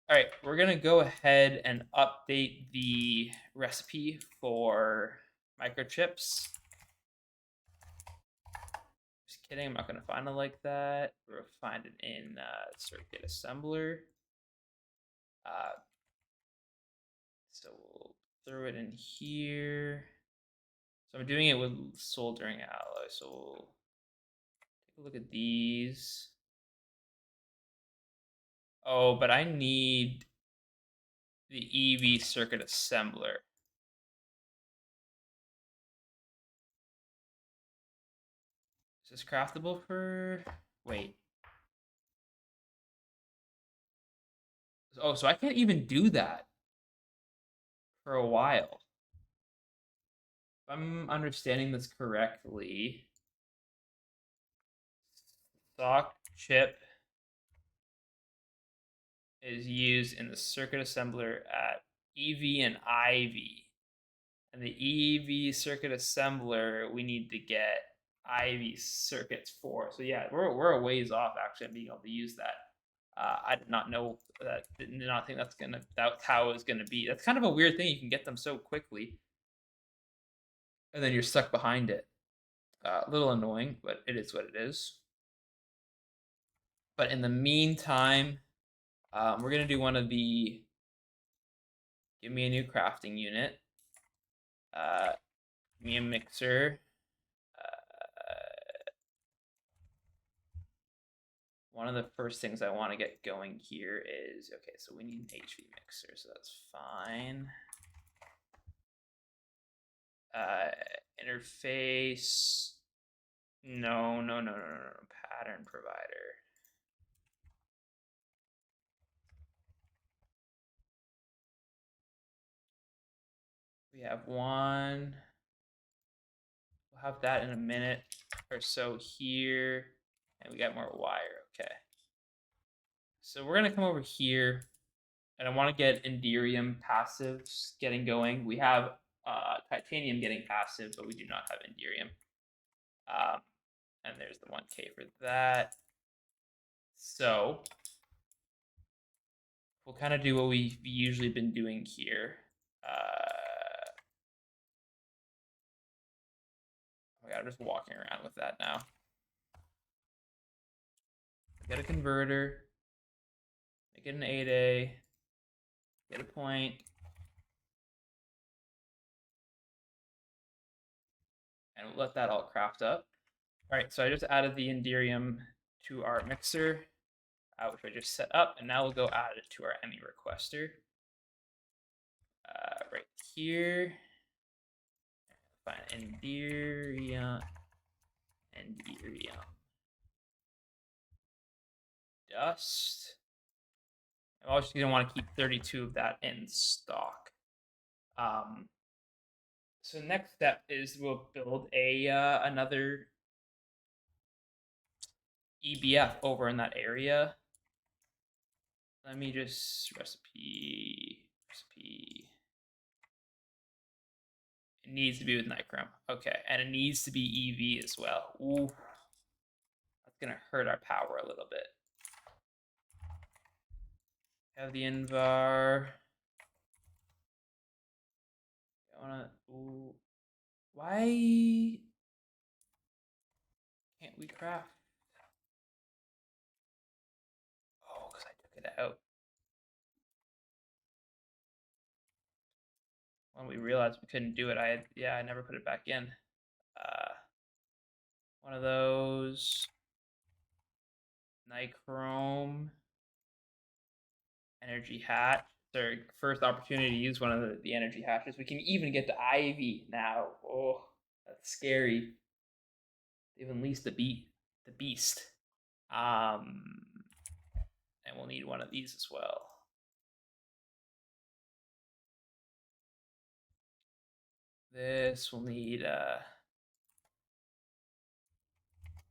All right, we're gonna go ahead and update the recipe for microchips. Just kidding, I'm not gonna find it like that. We'll find it in circuit assembler. Uh, so we'll throw it in here. So I'm doing it with soldering alloy. So we'll take a look at these. Oh, but I need the EV circuit assembler. Is this craftable for? Wait. Oh, so I can't even do that for a while. If I'm understanding this correctly, stock chip is used in the circuit assembler at EV and IV. And the EV circuit assembler, we need to get IV circuits for. So yeah, we're a ways off actually being able to use that. I did not know that. Did not think that's how it was gonna be. That's kind of a weird thing. You can get them so quickly, and then you're stuck behind it. A little annoying, but it is what it is. But in the meantime, we're gonna do one of the. Give me a new crafting unit. Give me a mixer. One of the first things I want to get going here is okay. So we need an HV mixer, so that's fine. Interface. No. Pattern provider. We have one. We'll have that in a minute or so here. And we got more wire. Okay. So we're going to come over here. And I want to get Enderium passives getting going. We have Titanium getting passive, but we do not have Enderium. And there's the 1K for that. So we'll kind of do what we've usually been doing here. Oh my God, I'm just walking around with that now. Get a converter, make it an 8A, get a point, and we'll let that all craft up. All right, so I just added the Enderium to our mixer, which I just set up, and now we'll go add it to our ME requester. Right here, find Enderium, dust. I'm obviously going to want to keep 32 of that in stock. So next step is we'll build a another EBF over in that area. Let me just recipe. It needs to be with nichrome. Okay, and it needs to be EV as well. Ooh, that's gonna hurt our power a little bit. Have the Invar. I wanna. Ooh, why can't we craft? Oh, because I took it out. When we realized we couldn't do it, I never put it back in. One of those. Nichrome. Energy hatch. It's our first opportunity to use one of the energy hatches. We can even get to Ivy now. Oh, that's scary. They've unleashed the beast. And we'll need one of these as well. This will need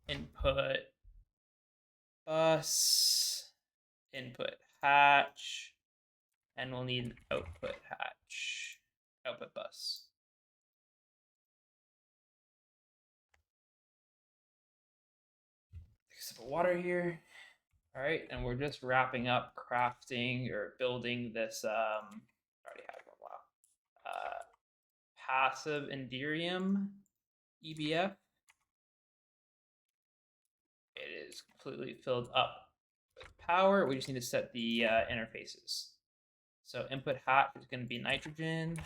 input bus, input hatch, and we'll need an output hatch, output bus. Take a sip of water here. All right, and we're just wrapping up crafting or building this. Already had one. Wow. Passive Enderium EBF. It is completely filled up with power. We just need to set the interfaces. So input hatch is going to be nitrogen,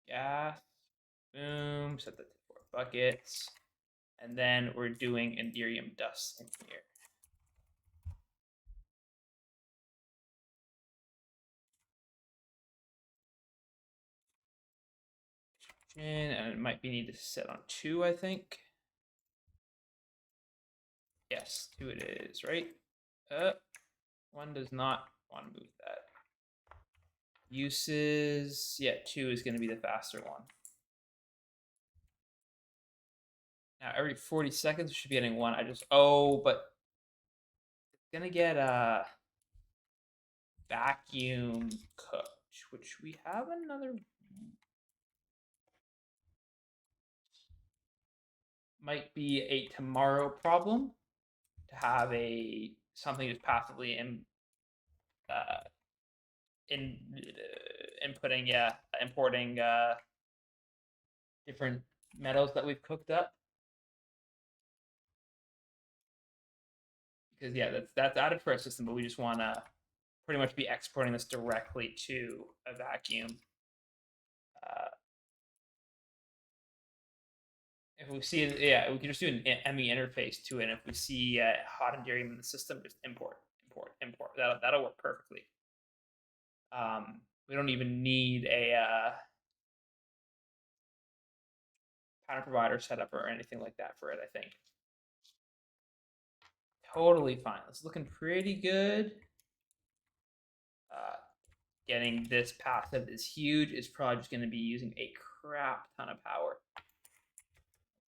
gas, boom, set that to 4 buckets. And then we're doing Enderium dust in here. And it might be need to set on 2, I think. Yes, 2 it is, right? 1 does not want to move that. Uses, yeah, 2 is going to be the faster one. Now every 40 seconds we should be getting 1. But it's gonna get vacuum cooked, which we have another. Might be a tomorrow problem to have a something just passively uh, in inputting, yeah, importing different metals that we've cooked up. Because yeah, that's added for our system, but we just want to pretty much be exporting this directly to a vacuum. If we see, yeah, we can just do an ME interface to it. And if we see hot Enderium in the system, just import, import, import. That'll work perfectly. We don't even need a pattern provider setup or anything like that for it, I think. Totally fine. It's looking pretty good. Getting this passive is huge. It's probably just going to be using a crap ton of power.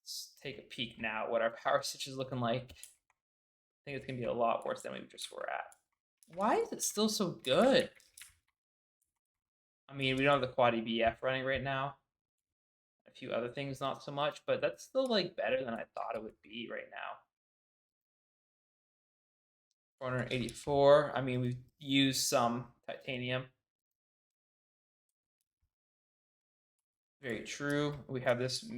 Let's take a peek now what our power switch is looking like. I think it's going to be a lot worse than we just were at. Why is it still so good? I mean, we don't have the quad EBF running right now. A few other things, not so much, but that's still like better than I thought it would be right now. 484. I mean, we've used some titanium. Very true. We have this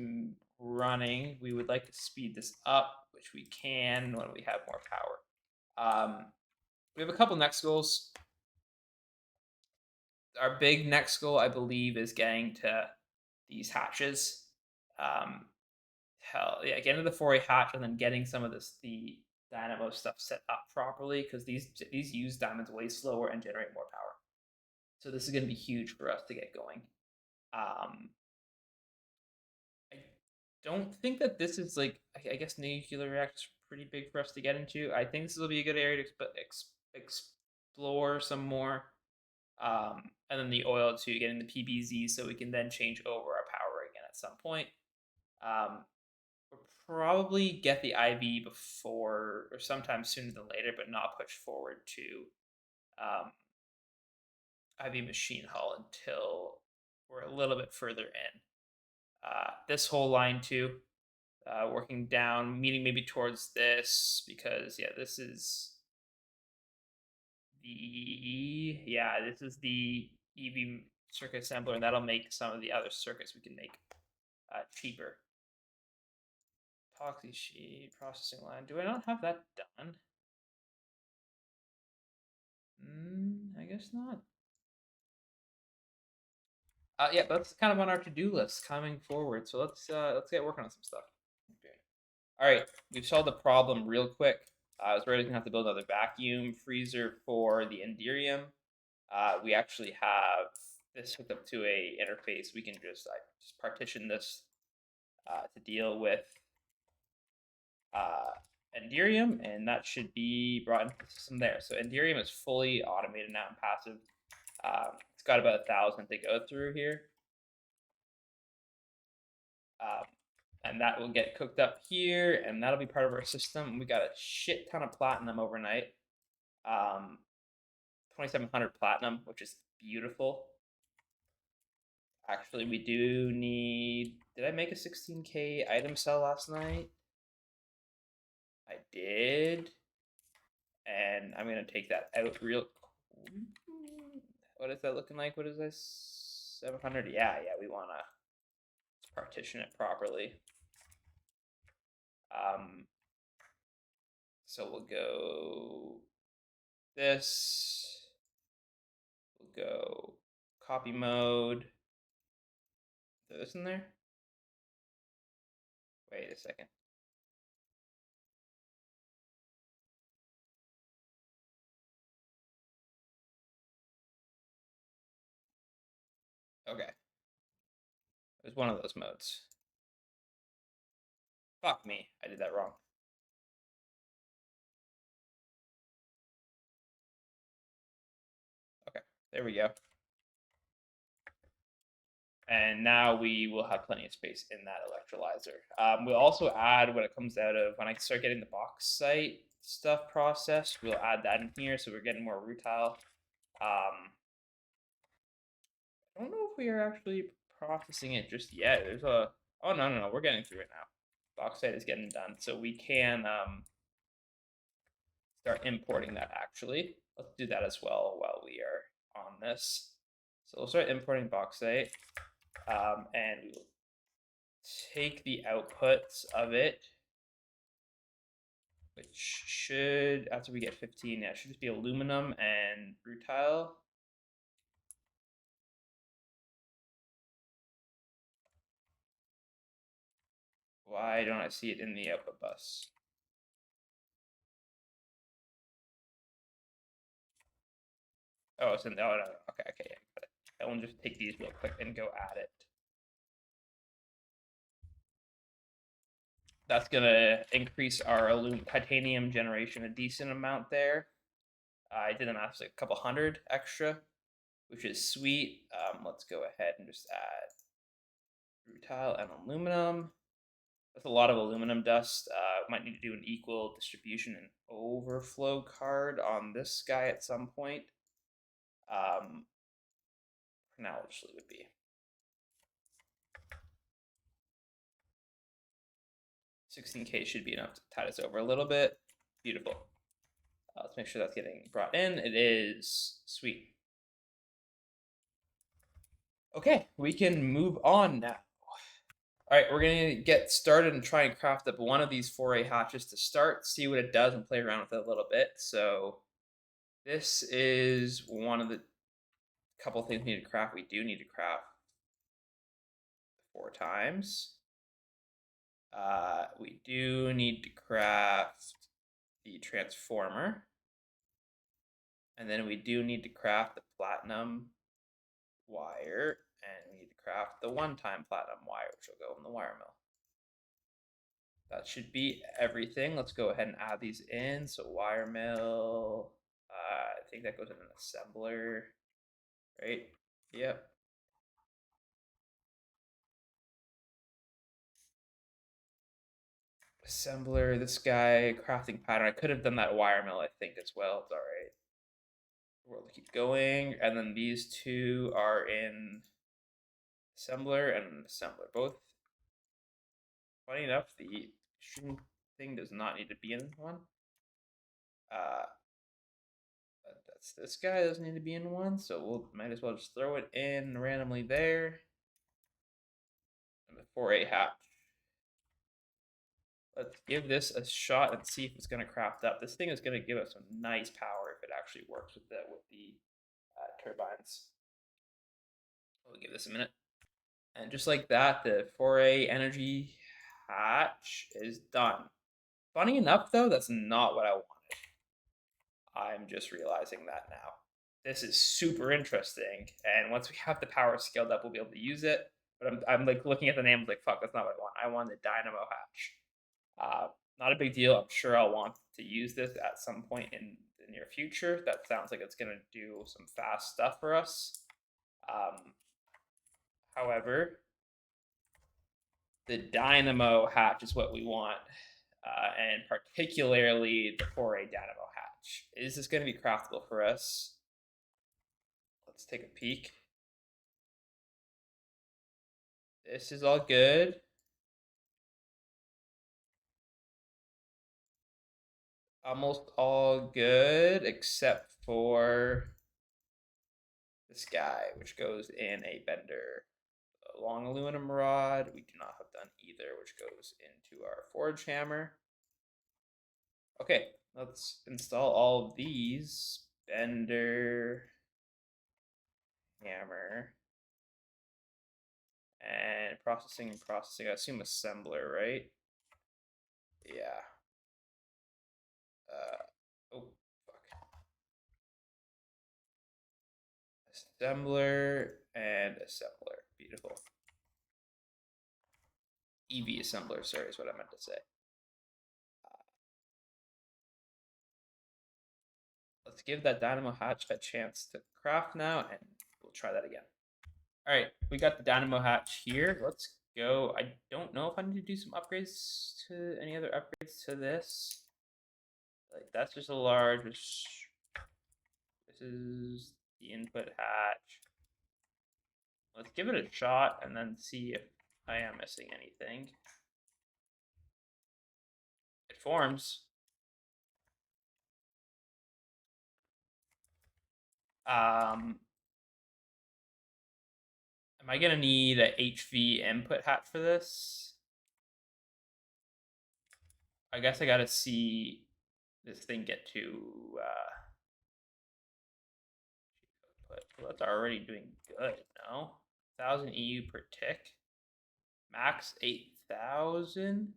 running. We would like to speed this up, which we can when we have more power. We have a couple next goals. Our big next goal, I believe, is getting to these hatches. Hell yeah, getting to the 4A hatch and then getting some of the dynamo stuff set up properly, because these use diamonds way slower and generate more power. So this is going to be huge for us to get going. I don't think that this is like, I guess nuclear reactors pretty big for us to get into. I think this will be a good area to explore some more. And then the oil too, getting the PBZ, so we can then change over our power again at some point. We'll probably get the IV before or sometime sooner than later, but not push forward to IV machine hull until we're a little bit further in. This whole line too, working down, meeting maybe towards this, because yeah, this is the EV circuit assembler, and that'll make some of the other circuits we can make cheaper. Epoxy sheet processing line. Do I not have that done? I guess not. Yeah, that's kind of on our to-do list coming forward. So let's get working on some stuff. Okay. All right, we've solved the problem real quick. I was really gonna have to build another vacuum freezer for the Enderium. We actually have this hooked up to a interface. We can just partition this to deal with Enderium, and that should be brought into the system there. So Enderium is fully automated now and passive. It's got about 1,000 to go through here. And that will get cooked up here, and that'll be part of our system. We got a shit ton of platinum overnight. 2,700 platinum, which is beautiful. Actually, we do need. Did I make a 16K item sell last night? I did. And I'm going to take that out real. What is that looking like? What is this? 700? Yeah, we want to partition it properly. So we'll go this. We'll go copy mode. Throw this in there. Wait a second. Okay. It was one of those modes. Fuck me. I did that wrong. Okay. There we go. And now we will have plenty of space in that electrolyzer. We'll also add when it comes out of, when I start getting the bauxite stuff processed, we'll add that in here so we're getting more rutile. I don't know if we are actually processing it just yet. There's a, oh no, we're getting through it now. Bauxite is getting done, so we can start importing that actually. Let's do that as well while we are on this. So we'll start importing bauxite. And we will take the outputs of it, which should, after we get 15, yeah, it should just be aluminum and rutile. Why don't I see it in the output bus? Oh, it's in, oh, no, okay, yeah. I will just take these real quick and go add it. That's gonna increase our titanium generation a decent amount there. I did the math, like a couple hundred extra, which is sweet. Let's go ahead and just add rutile and aluminum. That's a lot of aluminum dust. Might need to do an equal distribution and overflow card on this guy at some point. For now, we'll just leave it be. 16K should be enough to tide us over a little bit. Beautiful. Let's make sure that's getting brought in. It is. Sweet. Okay, we can move on now. All right, we're gonna get started and try and craft up one of these 4A hatches to start, see what it does, and play around with it a little bit. So this is one of the couple things we need to craft. We do need to craft 4 times. We do need to craft the transformer. And then we do need to craft the platinum wire. And we need to craft the one-time platinum wire, which will go in the wire mill. That should be everything. Let's go ahead and add these in. So wire mill, I think that goes in an assembler, right? Yep. Assembler, this guy, crafting pattern. I could have done that wire mill, I think, as well. It's all right. We'll keep going. And then these two are in assembler and assembler. Both, funny enough, the string thing does not need to be in one. That's this guy doesn't need to be in one, so we'll might as well just throw it in randomly there. And the 4A hatch. Let's give this a shot and see if it's going to craft up. This thing is going to give us some nice power if it actually works with the turbines. We'll give this a minute. And just like that, the 4A energy hatch is done. Funny enough, though, that's not what I wanted. I'm just realizing that now. This is super interesting, and once we have the power scaled up, we'll be able to use it. But I'm like looking at the name, like, fuck, that's not what I want. I want the dynamo hatch. Not a big deal. I'm sure I'll want to use this at some point in the near future. That sounds like it's going to do some fast stuff for us. However, the dynamo hatch is what we want, and particularly the 4A dynamo hatch. Is this going to be craftable for us? Let's take a peek. This is all good. Almost all good except for this guy, which goes in a bender. A long aluminum rod, we do not have done either, which goes into our forge hammer. Okay, let's install all of these. Bender, hammer, and processing and processing. I assume assembler, right? Yeah. Oh, fuck. Assembler and assembler. Beautiful. EV assembler, sorry, is what I meant to say. Let's give that dynamo hatch a chance to craft now, and we'll try that again. All right, we got the dynamo hatch here. Let's go. I don't know if I need to do some upgrades to any other upgrades to this. Like that's just a large. This is the input hatch. Let's give it a shot and then see if I am missing anything. It forms. Am I gonna need a HV input hatch for this? I guess I gotta see this thing get to but that's already doing good, no? 1,000 EU per tick. Max 8,000.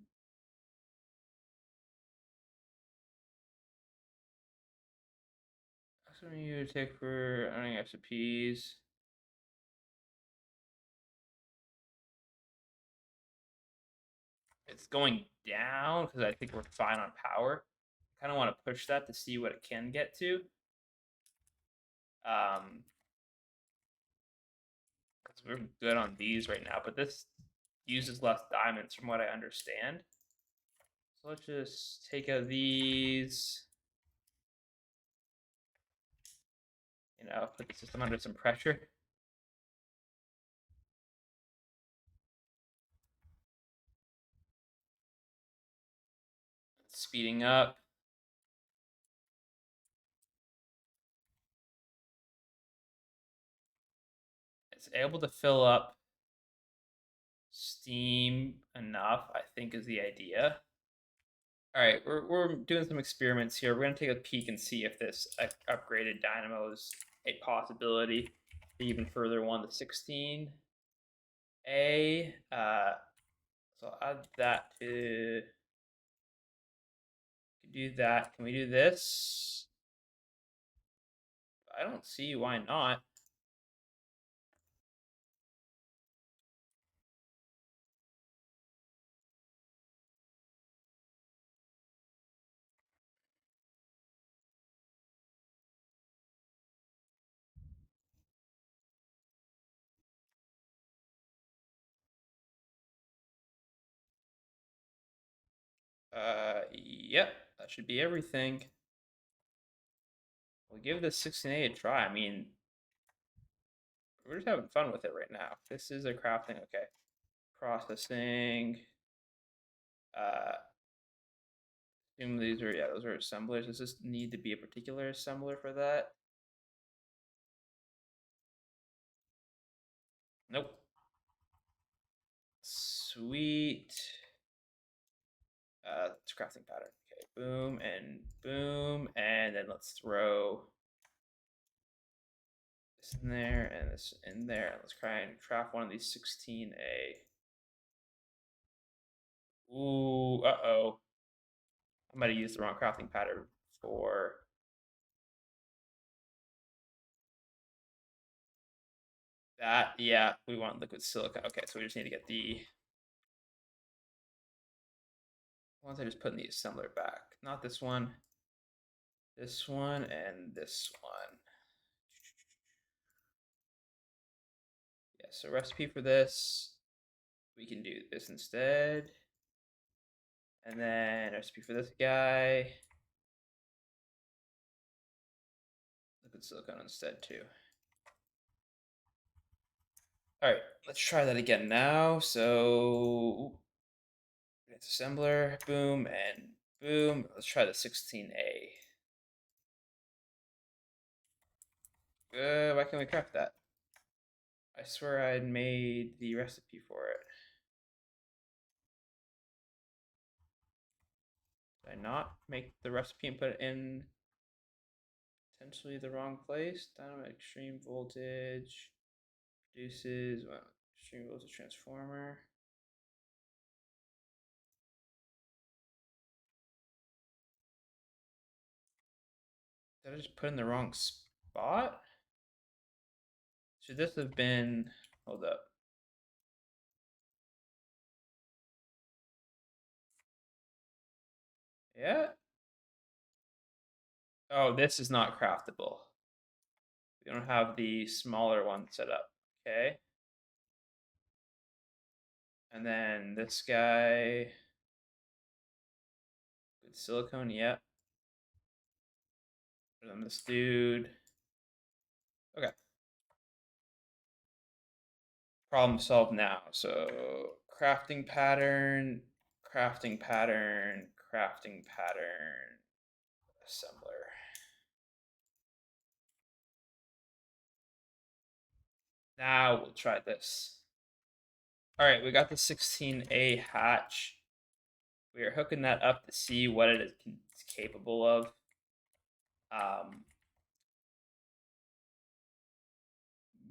Maximum EU tick for earning XPs. It's going down because I think we're fine on power. Kind of want to push that to see what it can get to. Because we're good on these right now, but this uses less diamonds from what I understand. So let's just take out these. You know, put the system under some pressure. Speeding up. It's able to fill up steam enough, I think, is the idea. All right, we're doing some experiments here. We're gonna take a peek and see if this upgraded dynamo is a possibility. The even further one, the 16A. So I'll add that to. Do that. Can we do this? I don't see why not. Yep, that should be everything. We'll give this 16A a try. I mean, we're just having fun with it right now. This is a crafting, okay. Processing. Assume these are, yeah, those are assemblers. Does this need to be a particular assembler for that? Nope. Sweet. It's crafting pattern. Okay, boom, and then let's throw this in there and this in there. Let's try and craft one of these 16A. Ooh, uh-oh. I might have used the wrong crafting pattern for that. Yeah, we want liquid silica. Okay, so we just need to get the ones I just put in the assembler back. Not this one, and this one. Yeah, so recipe for this, we can do this instead. And then recipe for this guy, liquid silicone instead too. All right, let's try that again now. So it's assembler, boom, and Boom. Let's try the 16A. Why can't we craft that? I swear I'd made the recipe for it. Did I not make the recipe and put it in potentially the wrong place? Dynamite extreme voltage produces well, extreme voltage transformer. Did I just put in the wrong spot? Should this have been, hold up. Yeah. Oh, this is not craftable. We don't have the smaller one set up. Okay. And then this guy with silicone, yep. And then this dude. Okay. Problem solved now. So crafting pattern, crafting pattern, crafting pattern, assembler. Now we'll try this. All right, we got the 16A hatch. We are hooking that up to see what it is capable of.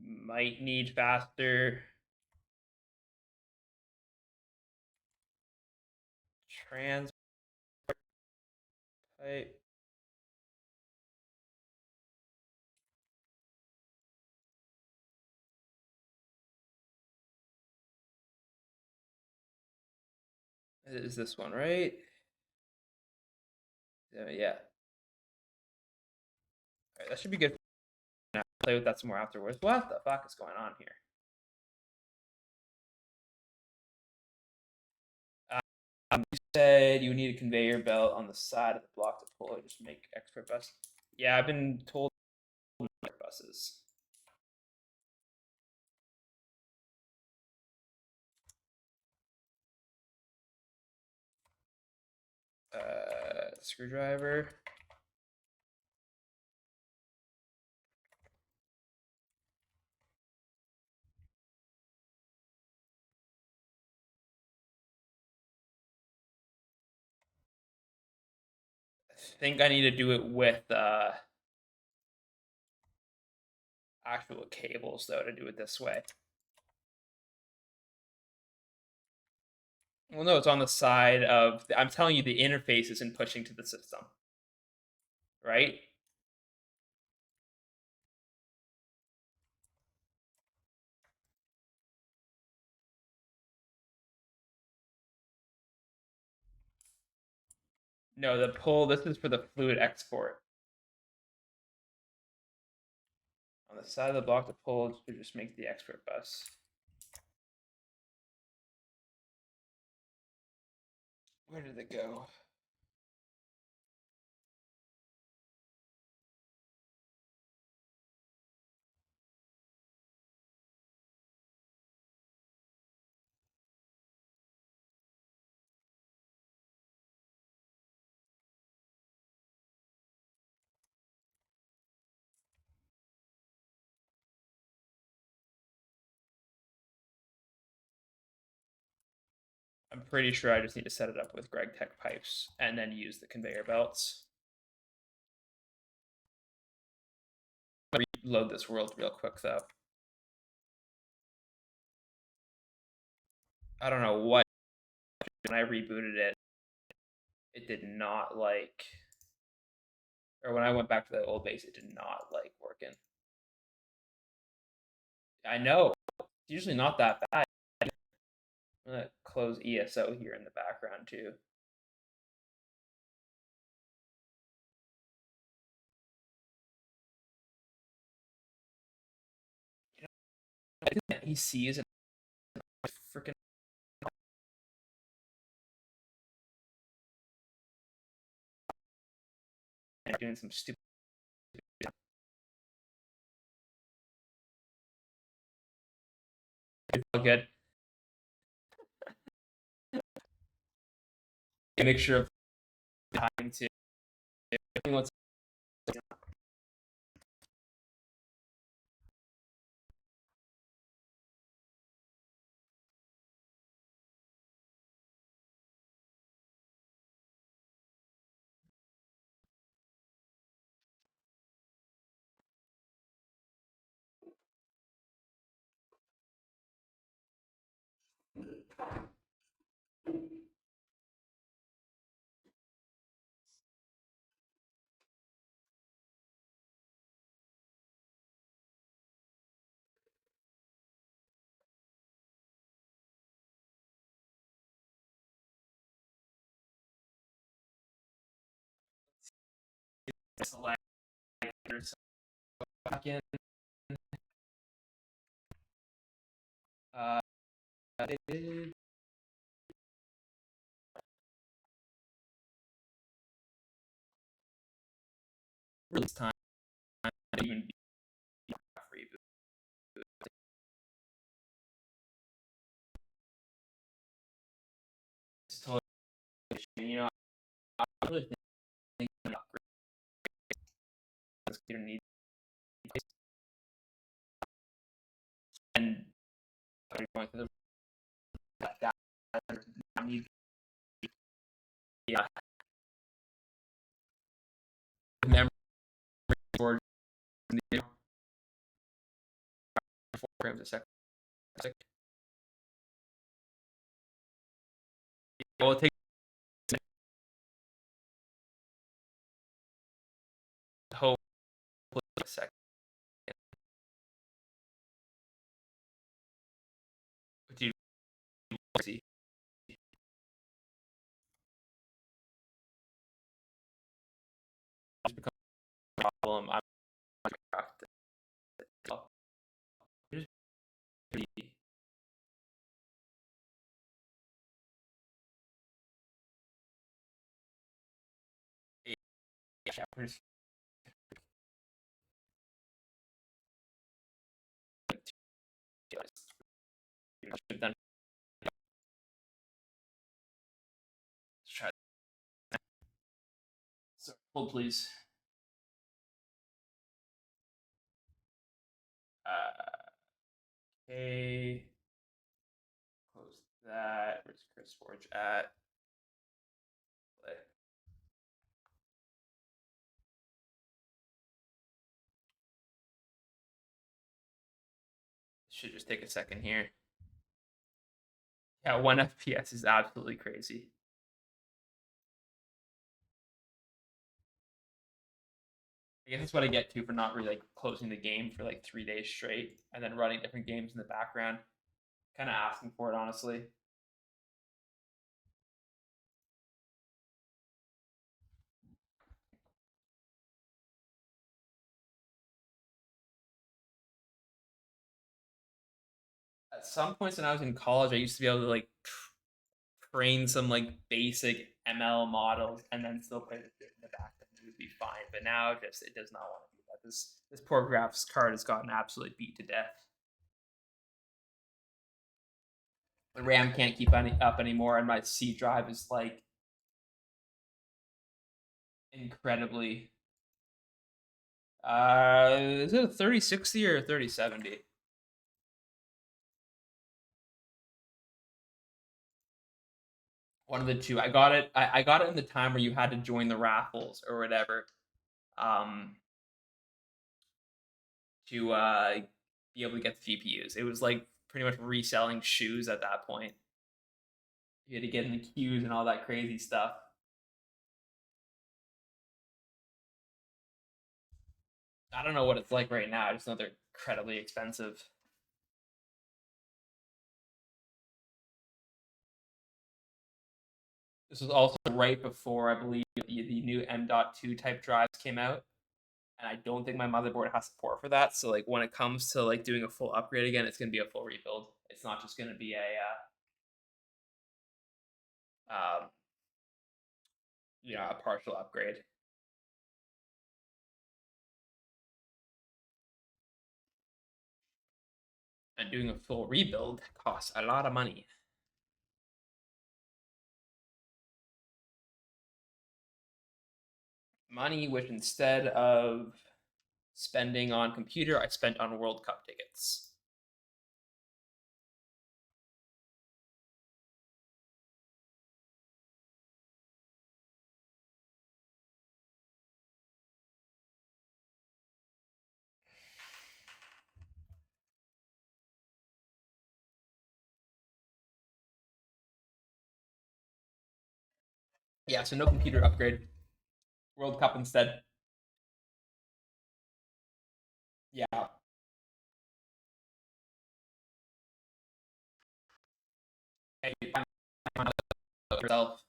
Might need faster trans pipe. Is this one right? Yeah. All right, that should be good. Now play with that some more afterwards. What the fuck is going on here? You said you need a conveyor belt on the side of the block to pull it. Just make expert bus. Yeah, I've been told buses. Screwdriver. I think I need to do it with actual cables though to do it this way. Well, no, it's on the side of. I'm telling you, the interface isn't pushing to the system, right? No, the pull. This is for the fluid export. On the side of the block to pull to just make the expert bus. Where did it go? I'm pretty sure I just need to set it up with Greg Tech pipes and then use the conveyor belts. Reload this world real quick though. I don't know what when I rebooted it, it did not like, or when I went back to the old base, it did not like working. I know it's usually not that bad. I'm gonna close ESO here in the background too. He sees it freaking doing some stupid. All good. Make sure time to what's select back in. Uh, really this time even be reboot. It's totally, I really think an upgrade this computer needs, and going through that need memory storage 4 frames a second. Well, it takes hopefully a second. Dude, see, it's become a problem. I'm chapters. Let's try. So, hold please. Okay. Close that. Where's Chris Forge at? Play. Should just take a second here. Yeah, 1 FPS is absolutely crazy. I guess that's what I get to for not really like closing the game for like 3 days straight and then running different games in the background. Kind of asking for it, honestly. At some points when I was in college, I used to be able to like train some like basic ML models and then still play the shit in the back and it would be fine. But now just it does not want to do that. This poor graphics card has gotten absolutely beat to death. The RAM can't keep up anymore, and my C drive is like incredibly. Is it a 3060 or a 3070? One of the two. I got it. I got it in the time where you had to join the raffles or whatever, to be able to get the GPUs. It was like pretty much reselling shoes at that point. You had to get in the queues and all that crazy stuff. I don't know what it's like right now. I just know they're incredibly expensive. This was also right before, I believe, the new M.2 type drives came out, and I don't think my motherboard has support for that. So like when it comes to like doing a full upgrade again, it's gonna be a full rebuild. It's not just gonna be a partial upgrade. And doing a full rebuild costs a lot of money. money, which instead of spending on computer, I spent on World Cup tickets. Yeah, so no computer upgrade. World Cup instead. Yeah. Hey, yourself.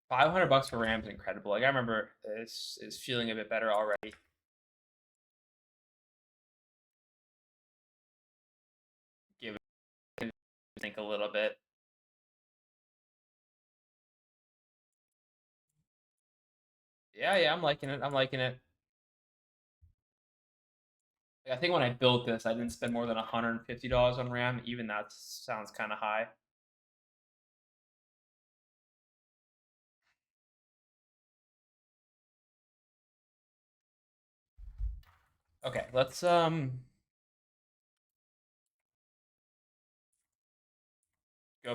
500 bucks for RAM is incredible. Like I remember this is feeling a bit better already. Give it think a little bit. Yeah, I'm liking it. I'm liking it. Like, I think when I built this, I didn't spend more than $150 on RAM. Even that sounds kind of high. Okay, let's go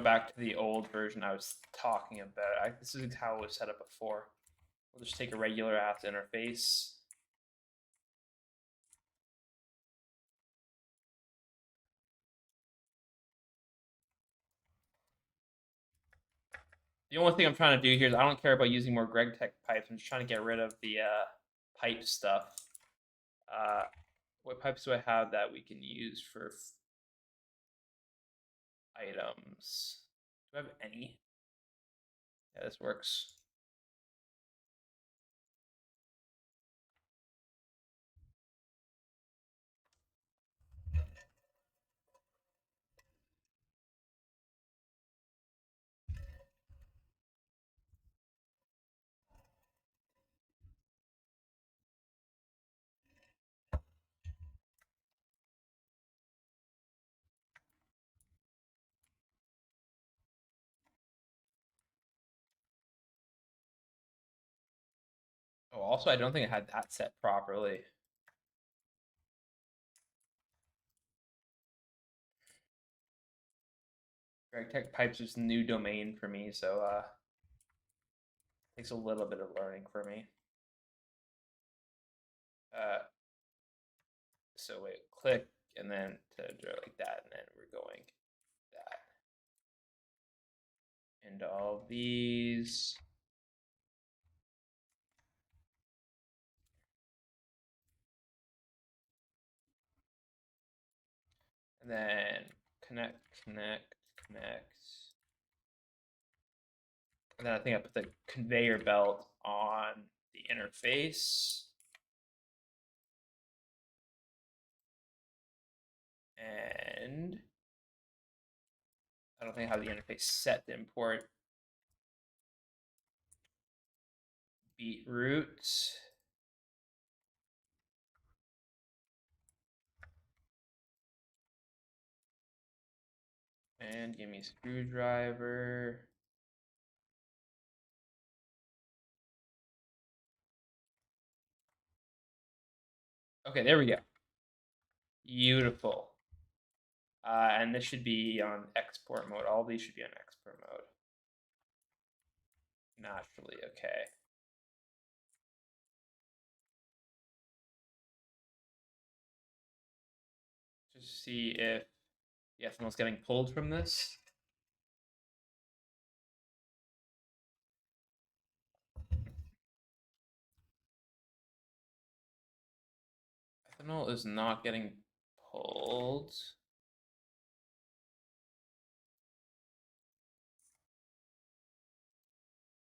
back to the old version I was talking about. This is how it was set up before. We'll just take a regular ass interface. The only thing I'm trying to do here is I don't care about using more Greg Tech pipes. I'm just trying to get rid of the pipe stuff. What pipes do I have that we can use for items? Do I have any? Yeah, this works. Oh, also, I don't think I had that set properly. Greg Tech pipes is new domain for me, so takes a little bit of learning for me. Uh, so wait, click and then to draw like that, and then we're going that into all these. And then connect. And then I think I put the conveyor belt on the interface. And I don't think I have the interface set to import beetroot. And give me a screwdriver. Okay, there we go. Beautiful. And this should be on export mode. All these should be on export mode. Naturally, okay. Just see if the ethanol's getting pulled from this. Ethanol is not getting pulled.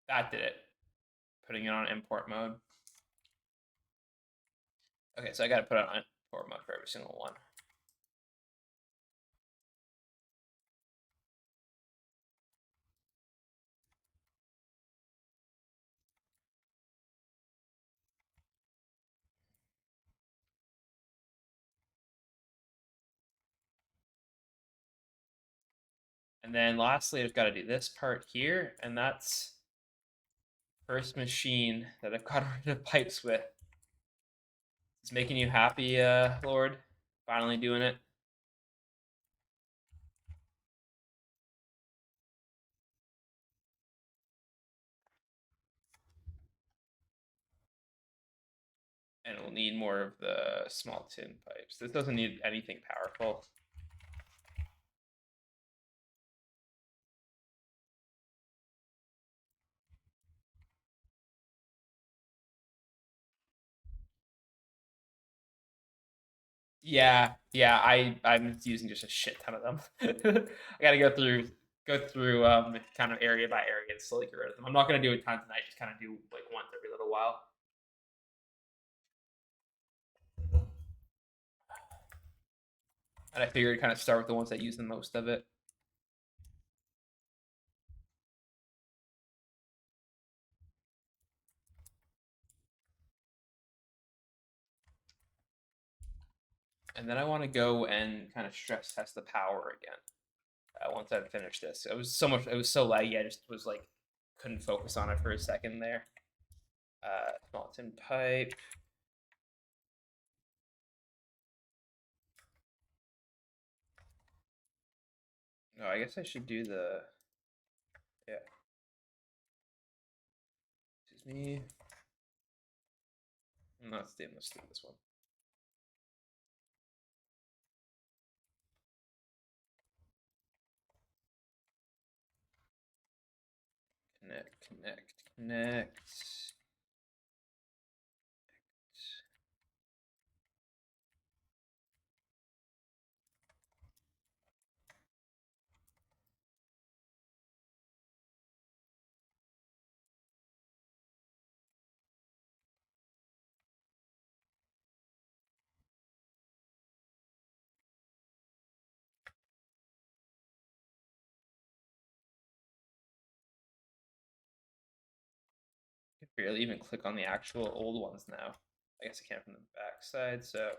That did it. Putting it on import mode. Okay, so I got to put it on import mode for every single one. And then lastly, I've got to do this part here, and that's first machine that I've got rid of pipes with. It's making you happy, Lord? Finally doing it. And we'll need more of the small tin pipes. This doesn't need anything powerful. Yeah, I'm using just a shit ton of them. I gotta go through kind of area by area and slowly get rid of them. I'm not gonna do a ton tonight, just kind of do like once every little while. And I figured kind of start with the ones that use the most of it. And then I want to go and kind of stress test the power again. Once I've finished this, it was so laggy. I just was like, couldn't focus on it for a second there. Small tin pipe. No, I guess I should do the, yeah. Excuse me. Not stainless steel, this one. Connect. I can barely even click on the actual old ones now. I guess I can from the back side. So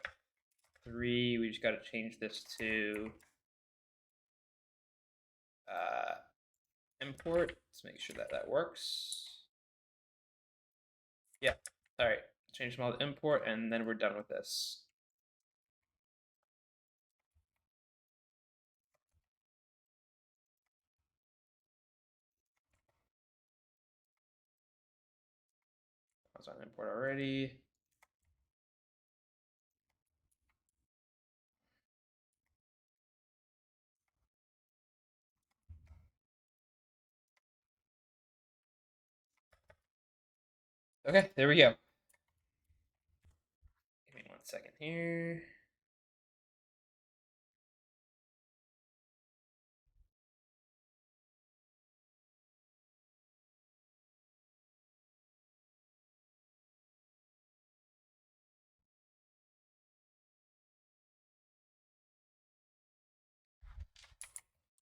3, we just got to change this to import. Let's make sure that that works. Yeah. All right. Change them all to import, and then we're done with this. I was on import already. Okay, there we go. Give me 1 second here.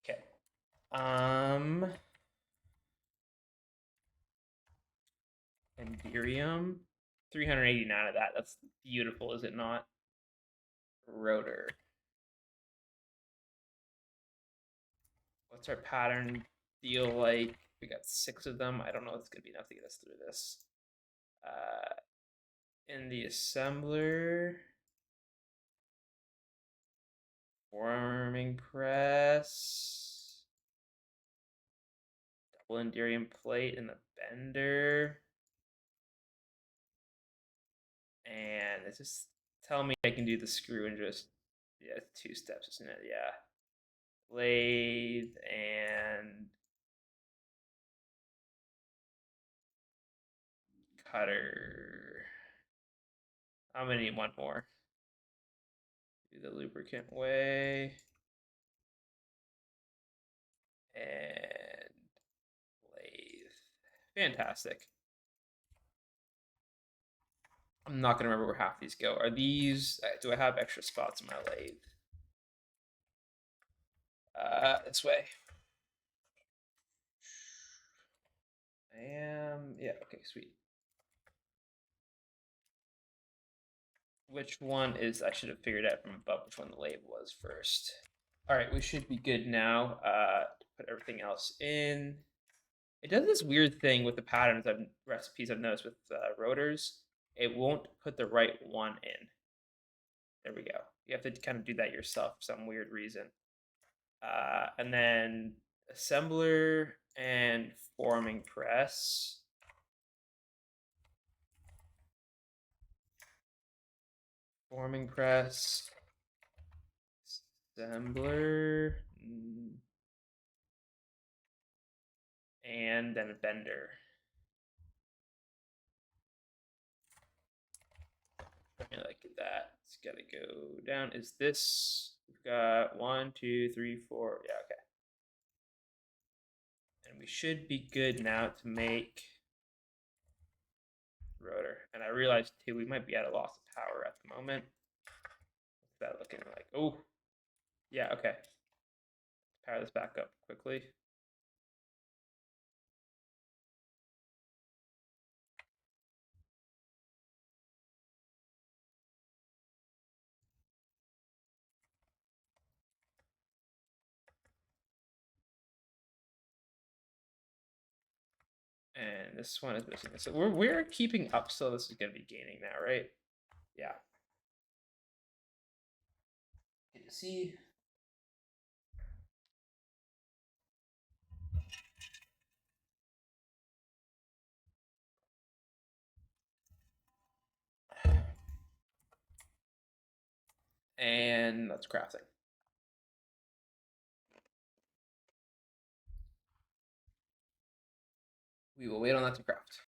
Okay. Enderium. 389 of that. That's beautiful, is it not? Rotor. What's our pattern feel like? We got 6 of them. I don't know if it's gonna be enough to get us through this. In the assembler, forming press, double enderium plate in the bender, and it's just tell me I can do the screw in just 2 steps, isn't it? Yeah. Lathe and cutter. I'm gonna need one more. Do the lubricant way. And lathe. Fantastic. I'm not gonna remember where half these go. Are these? Do I have extra spots in my lathe? This way. I am. Yeah. Okay. Sweet. Which one is? I should have figured out from above which one the lathe was first. All right, we should be good now. Put everything else in. It does this weird thing with the patterns of recipes I've noticed with rotors. It won't put the right one in. There we go. You have to kind of do that yourself for some weird reason. And then assembler and forming press. Forming press. Assembler. And then a bender. Like that. It's got to go down. Is this? We've got 1, 2, 3, 4. Yeah, okay. And we should be good now to make rotor. And I realized too, we might be at a loss of power at the moment. What's that looking like? Oh, yeah, okay. Power this back up quickly. And this one is missing. So we're keeping up, so this is gonna be gaining now, right? Yeah. Can you see? And that's crafting. We will wait on that to craft.